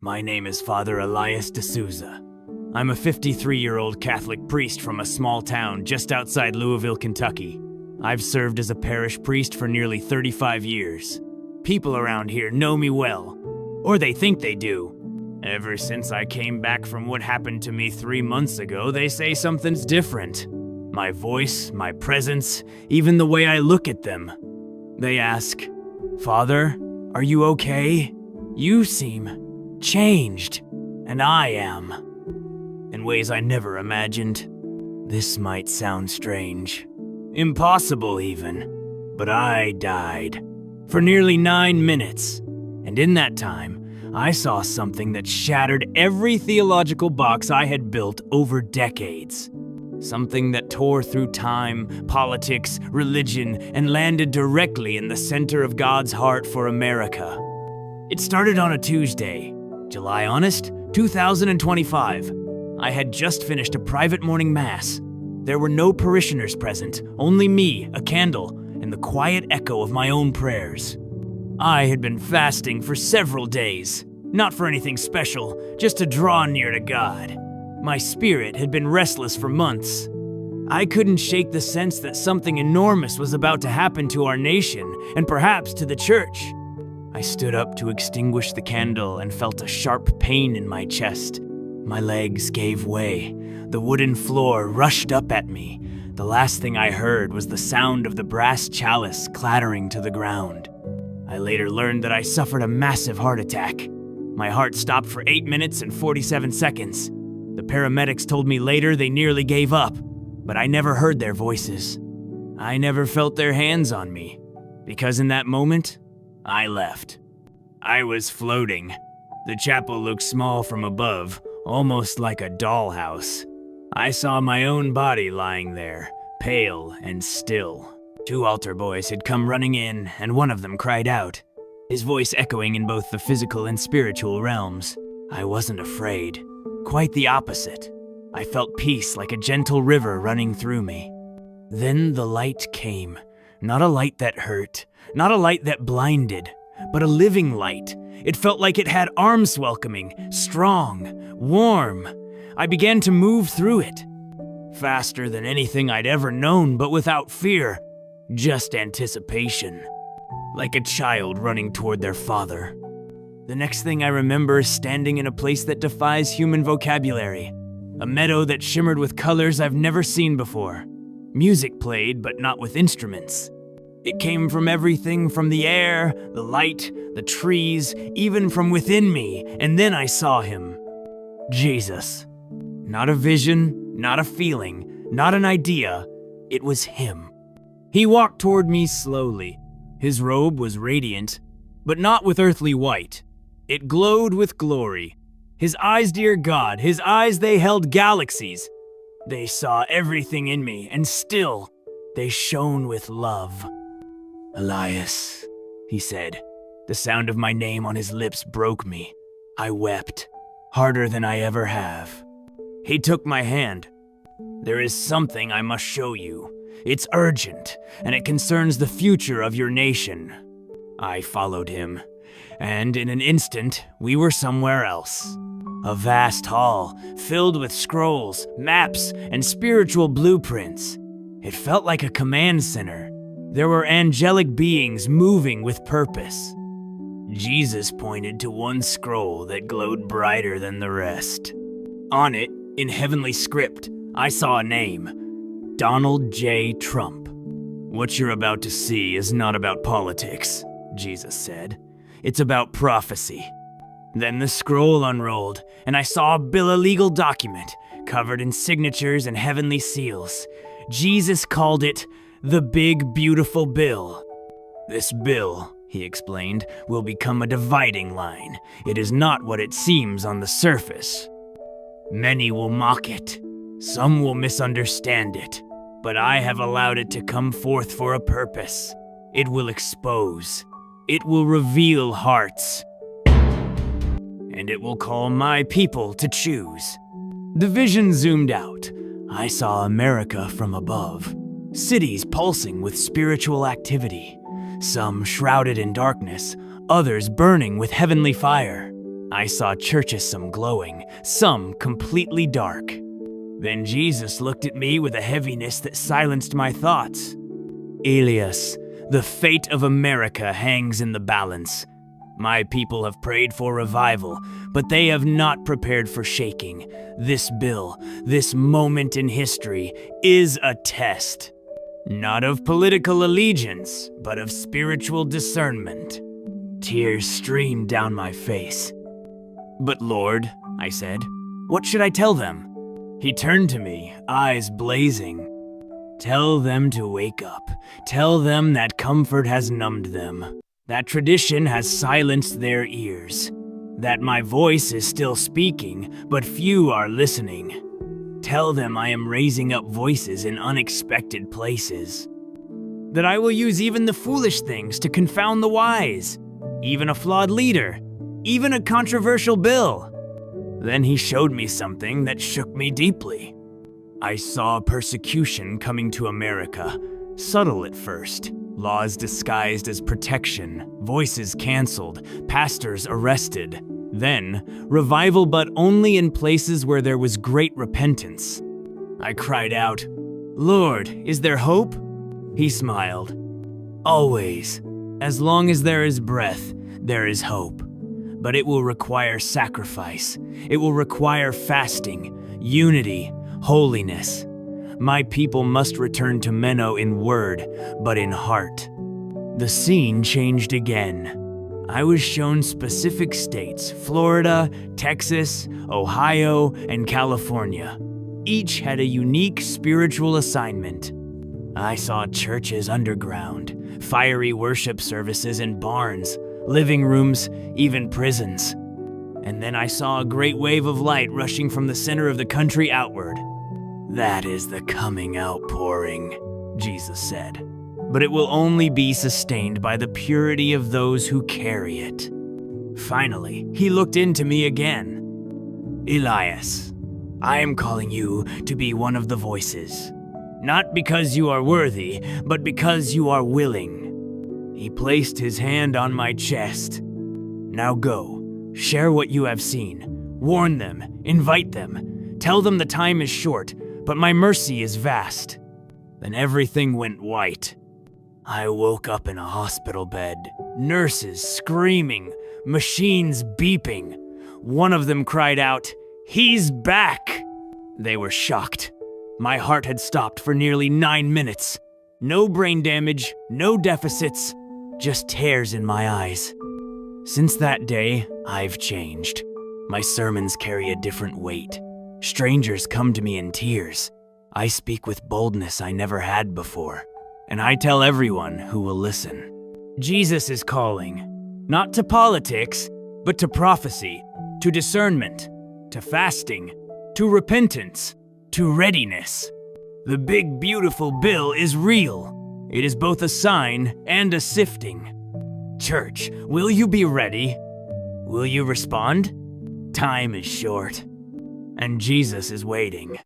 My name is Father Elias D'Souza. I'm a 53-year-old Catholic priest from a small town just outside Louisville, Kentucky. I've served as a parish priest for nearly 35 years. People around here know me well, or they think they do. Ever since I came back from what happened to me 3 months ago, they say something's different. My voice, my presence, even the way I look at them. They ask, "Father, are you okay? You seem changed, and I am." In ways I never imagined. This might sound strange. Impossible even. But I died. For nearly 9 minutes. And in that time, I saw something that shattered every theological box I had built over decades. Something that tore through time, politics, religion, and landed directly in the center of God's heart for America. It started on a Tuesday, July 2025. I had just finished a private morning mass. There were no parishioners present, only me, a candle, and the quiet echo of my own prayers. I had been fasting for several days, not for anything special, just to draw near to God. My spirit had been restless for months. I couldn't shake the sense that something enormous was about to happen to our nation, and perhaps to the church. I stood up to extinguish the candle and felt a sharp pain in my chest. My legs gave way. The wooden floor rushed up at me. The last thing I heard was the sound of the brass chalice clattering to the ground. I later learned that I suffered a massive heart attack. My heart stopped for 8 minutes and 47 seconds. The paramedics told me later they nearly gave up, but I never heard their voices. I never felt their hands on me, because in that moment, I left. I was floating. The chapel looked small from above, almost like a dollhouse. I saw my own body lying there, pale and still. 2 altar boys had come running in, and one of them cried out, his voice echoing in both the physical and spiritual realms. I wasn't afraid. Quite the opposite. I felt peace like a gentle river running through me. Then the light came. Not a light that hurt, not a light that blinded, but a living light. It felt like it had arms welcoming, strong, warm. I began to move through it. Faster than anything I'd ever known, but without fear. Just anticipation. Like a child running toward their father. The next thing I remember is standing in a place that defies human vocabulary. A meadow that shimmered with colors I've never seen before. Music played, but not with instruments. It came from everything from the air, the light, the trees, even from within me, and then I saw him. Jesus. Not a vision, not a feeling, not an idea. It was him. He walked toward me slowly. His robe was radiant, but not with earthly white. It glowed with glory. His eyes, dear God, his eyes, they held galaxies. They saw everything in me, and still, they shone with love. "Elias," he said. The sound of my name on his lips broke me. I wept, harder than I ever have. He took my hand. "There is something I must show you. It's urgent, and it concerns the future of your nation." I followed him, and in an instant, we were somewhere else. A vast hall, filled with scrolls, maps, and spiritual blueprints. It felt like a command center. There were angelic beings moving with purpose. Jesus pointed to one scroll that glowed brighter than the rest. On it, in heavenly script, I saw a name. Donald J. Trump. "What you're about to see is not about politics," Jesus said. "It's about prophecy." Then the scroll unrolled, and I saw a bill of legal document, covered in signatures and heavenly seals. Jesus called it the Big Beautiful Bill. "This bill," he explained, "will become a dividing line. It is not what it seems on the surface. Many will mock it. Some will misunderstand it. But I have allowed it to come forth for a purpose. It will expose. It will reveal hearts. And it will call my people to choose." The vision zoomed out. I saw America from above. Cities pulsing with spiritual activity. Some shrouded in darkness, others burning with heavenly fire. I saw churches, some glowing, some completely dark. Then Jesus looked at me with a heaviness that silenced my thoughts. Elias, the fate of America hangs in the balance. My people have prayed for revival, but they have not prepared for shaking. This bill, this moment in history, is a test. Not of political allegiance, but of spiritual discernment. Tears streamed down my face. "But Lord," I said, "what should I tell them?" He turned to me, eyes blazing. "Tell them to wake up. Tell them that comfort has numbed them, that tradition has silenced their ears, that my voice is still speaking, but few are listening. Tell them I am raising up voices in unexpected places, that I will use even the foolish things to confound the wise, even a flawed leader, even a controversial bill." Then he showed me something that shook me deeply. I saw persecution coming to America, subtle at first. Laws disguised as protection, voices canceled, pastors arrested. Then, revival, but only in places where there was great repentance. I cried out, "Lord, is there hope?" He smiled. "Always. As long as there is breath, there is hope. But it will require sacrifice. It will require fasting, unity, holiness. My people must return to Menno in word, but in heart." The scene changed again. I was shown specific states: Florida, Texas, Ohio, and California. Each had a unique spiritual assignment. I saw churches underground, fiery worship services in barns, living rooms, even prisons. And then I saw a great wave of light rushing from the center of the country outward. "That is the coming outpouring," Jesus said. "But it will only be sustained by the purity of those who carry it." Finally, he looked into me again. "Elias, I am calling you to be one of the voices. Not because you are worthy, but because you are willing." He placed his hand on my chest. "Now go, share what you have seen. Warn them, invite them. Tell them the time is short, but my mercy is vast." Then everything went white. I woke up in a hospital bed, nurses screaming, machines beeping. One of them cried out, "He's back!" They were shocked. My heart had stopped for nearly 9 minutes. No brain damage, no deficits, just tears in my eyes. Since that day, I've changed. My sermons carry a different weight. Strangers come to me in tears. I speak with boldness I never had before, and I tell everyone who will listen. Jesus is calling, not to politics, but to prophecy, to discernment, to fasting, to repentance, to readiness. The big, beautiful bill is real. It is both a sign and a sifting. Church, will you be ready? Will you respond? Time is short, and Jesus is waiting.